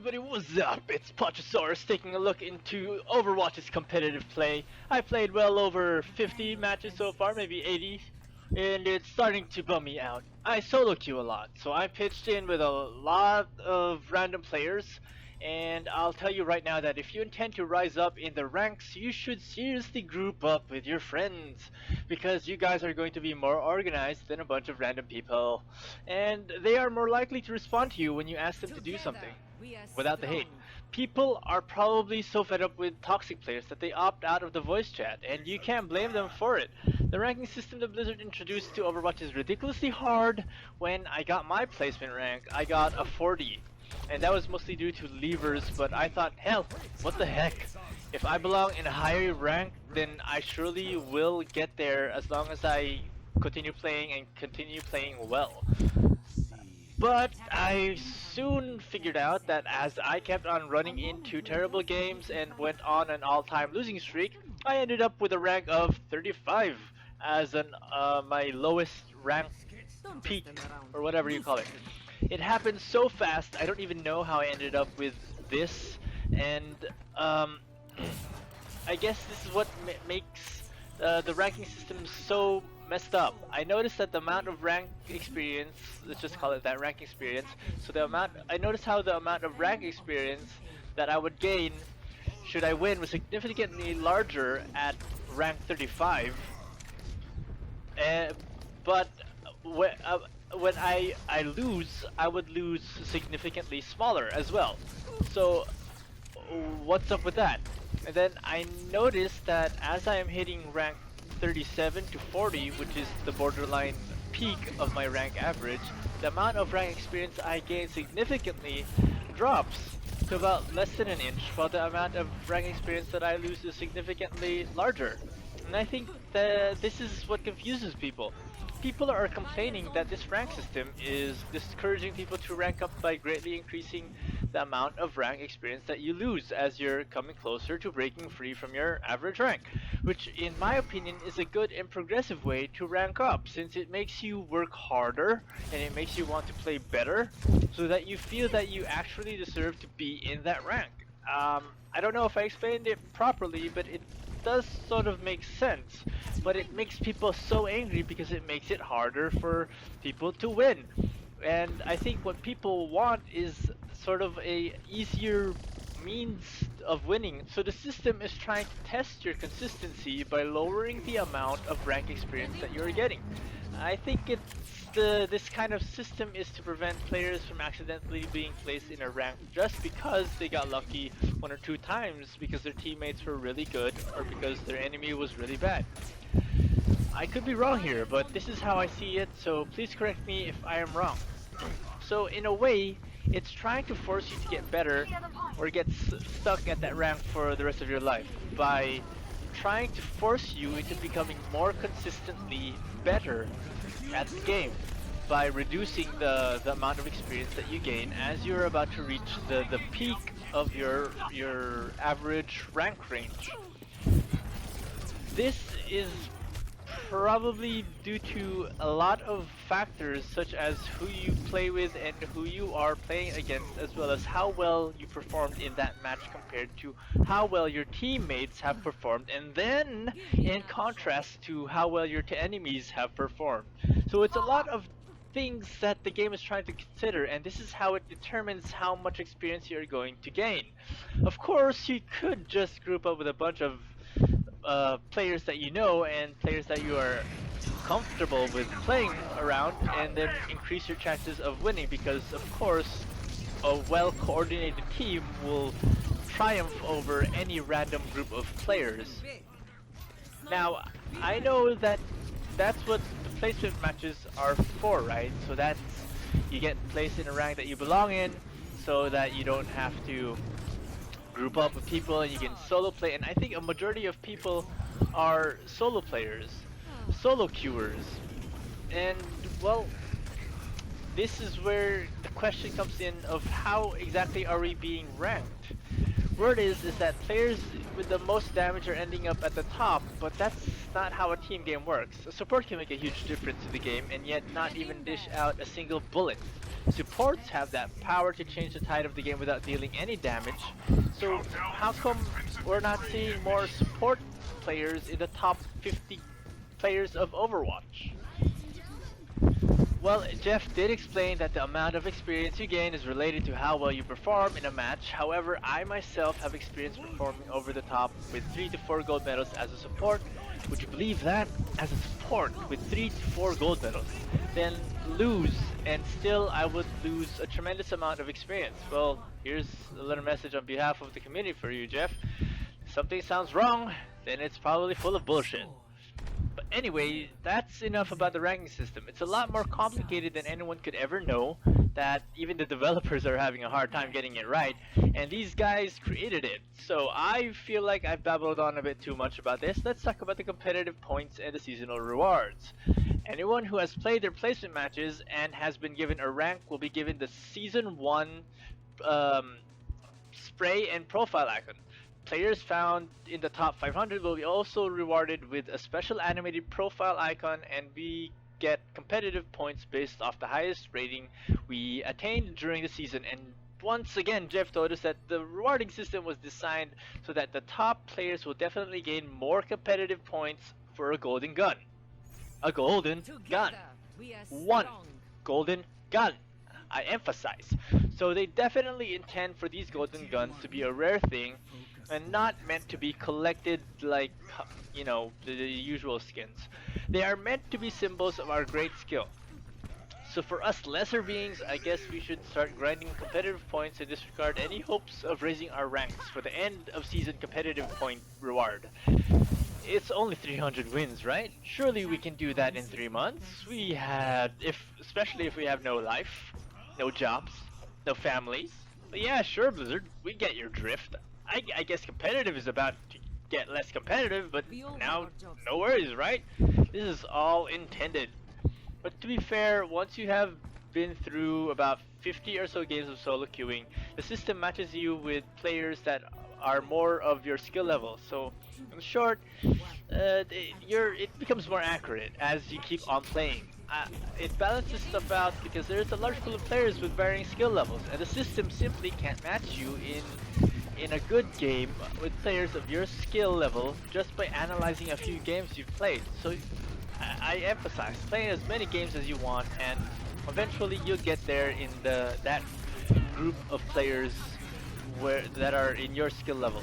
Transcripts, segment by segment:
everybody, what's up? It's Pochasaurus taking a look into Overwatch's competitive play. I played well over 50 matches so far, maybe 80, and it's starting to bum me out. I solo queue a lot, so I pitched in with a lot of random players, and I'll tell you right now that if you intend to rise up in the ranks, you should seriously group up with your friends, because you guys are going to be more organized than a bunch of random people, and they are more likely to respond to you when you ask them to do something without the hate. People are probably so fed up with toxic players that they opt out of the voice chat, and you can't blame them for it. The ranking system that Blizzard introduced to Overwatch is ridiculously hard. When I got my placement rank, I got a 40. And that was mostly due to levers, but I thought, hell, what the heck? If I belong in a higher rank, then I surely will get there as long as I continue playing and continue playing well. But I soon figured out that as I kept on running into terrible games and went on an all-time losing streak, I ended up with a rank of 35 as my lowest rank peak, or whatever you call it. It happened so fast, I don't even know how I ended up with this, and I guess this is what makes the ranking system so messed up. I noticed that the amount of rank experience, let's just call it that, rank experience, I noticed how the amount of rank experience that I would gain should I win was significantly larger at rank 35, but when I lose, I would lose significantly smaller as well. So what's up with that? And then I noticed that as I am hitting rank 37 to 40, which is the borderline peak of my rank average, the amount of rank experience I gain significantly drops to about less than an inch, while the amount of rank experience that I lose is significantly larger. And I think that this is what confuses people. People are complaining that this rank system is discouraging people to rank up by greatly increasing the amount of rank experience that you lose as you're coming closer to breaking free from your average rank, which in my opinion is a good and progressive way to rank up, since it makes you work harder and it makes you want to play better so that you feel that you actually deserve to be in that rank. I don't know if I explained it properly, but it does sort of make sense, but it makes people so angry because it makes it harder for people to win. And I think what people want is sort of a easier means of winning. So the system is trying to test your consistency by lowering the amount of rank experience that you're getting. I think this kind of system is to prevent players from accidentally being placed in a rank just because they got lucky one or two times because their teammates were really good or because their enemy was really bad. I could be wrong here, but this is how I see it, so please correct me if I am wrong. So in a way, it's trying to force you to get better or get stuck at that rank for the rest of your life by trying to force you into becoming more consistently better at the game by reducing the amount of experience that you gain as you're about to reach the peak of your average rank range. This is probably due to a lot of factors such as who you play with and who you are playing against, as well as how well you performed in that match compared to how well your teammates have performed, and then in contrast to how well your enemies have performed. So it's a lot of things that the game is trying to consider, and this is how it determines how much experience you're going to gain. Of course, you could just group up with a bunch of players that you know and players that you are comfortable with playing around, and then increase your chances of winning, because of course a well-coordinated team will triumph over any random group of players. Now, I know that that's what the placement matches are for, right? So that's, you get placed in a rank that you belong in so that you don't have to group up with people and you can solo play, and I think a majority of people are solo players, solo queuers, and well, this is where the question comes in of how exactly are we being ranked. Word is that players with the most damage are ending up at the top, but that's not how a team game works. A support can make a huge difference to the game and yet not even dish out a single bullet. Supports have that power to change the tide of the game without dealing any damage. So how come we're not seeing more support players in the top 50 players of Overwatch? Well, Jeff did explain that the amount of experience you gain is related to how well you perform in a match. However, I myself have experience performing over the top with 3 to 4 gold medals as a support. Would you believe that? As a support with 3 to 4 gold medals. Then lose, and still I would lose a tremendous amount of experience. Well, here's a little message on behalf of the community for you, Jeff. If something sounds wrong, then it's probably full of bullshit. But anyway, that's enough about the ranking system. It's a lot more complicated than anyone could ever know, that even the developers are having a hard time getting it right, and these guys created it. So I feel like I've babbled on a bit too much about this. Let's talk about the competitive points and the seasonal rewards. Anyone who has played their placement matches and has been given a rank will be given the Season 1 spray and profile icon. Players found in the top 500 will be also rewarded with a special animated profile icon, and we get competitive points based off the highest rating we attained during the season. And once again, Jeff told us that the rewarding system was designed so that the top players will definitely gain more competitive points for a golden gun. A golden gun. One golden gun. I emphasize. So they definitely intend for these golden guns to be a rare thing and not meant to be collected like, you know, the usual skins. They are meant to be symbols of our great skill. So for us lesser beings, I guess we should start grinding competitive points and disregard any hopes of raising our ranks for the end of season competitive point reward. It's only 300 wins, right? Surely we can do that in 3 months. Especially if we have no life, no jobs, no families. But yeah, sure, Blizzard, we get your drift. I guess competitive is about to get less competitive, but now no worries, right? This is all intended. But to be fair, once you have been through about 50 or so games of solo queuing, the system matches you with players that are more of your skill level. So in short, it becomes more accurate as you keep on playing. It balances stuff out because there's a large pool of players with varying skill levels, and the system simply can't match you in a good game with players of your skill level just by analyzing a few games you've played. So I emphasize, play as many games as you want, and eventually you'll get there in that group of players that are in your skill level.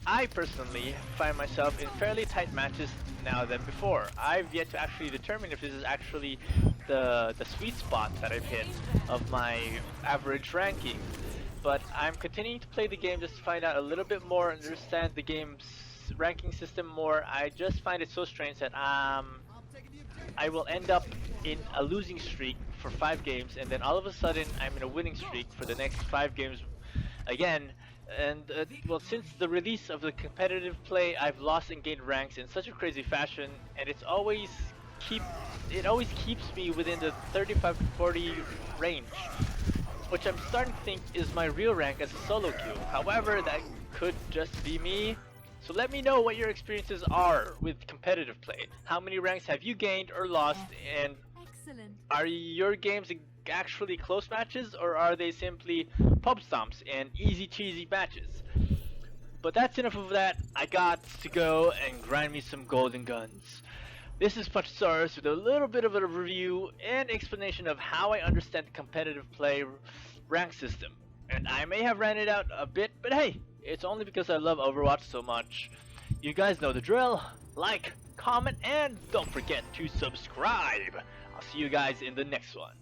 I personally find myself in fairly tight matches now than before. I've yet to actually determine if this is actually the sweet spot that I've hit of my average ranking, but I'm continuing to play the game just to find out a little bit more, understand the game's ranking system more. I just find it so strange that I will end up in a losing streak for 5 games, and then all of a sudden I'm in a winning streak for the next 5 games again. And well, since the release of the competitive play, I've lost and gained ranks in such a crazy fashion, and it always keeps me within the 35 to 40 range, which I'm starting to think is my real rank as a solo queue. However, that could just be me. So let me know what your experiences are with competitive play. How many ranks have you gained or lost, and are your games actually close matches, or are they simply pub stomps and easy cheesy matches? But that's enough of that. I got to go and grind me some golden guns. This is Pachasaurus with a little bit of a review and explanation of how I understand the competitive play rank system. And I may have ran it out a bit, but hey, it's only because I love Overwatch so much. You guys know the drill. Like, comment, and don't forget to subscribe. I'll see you guys in the next one.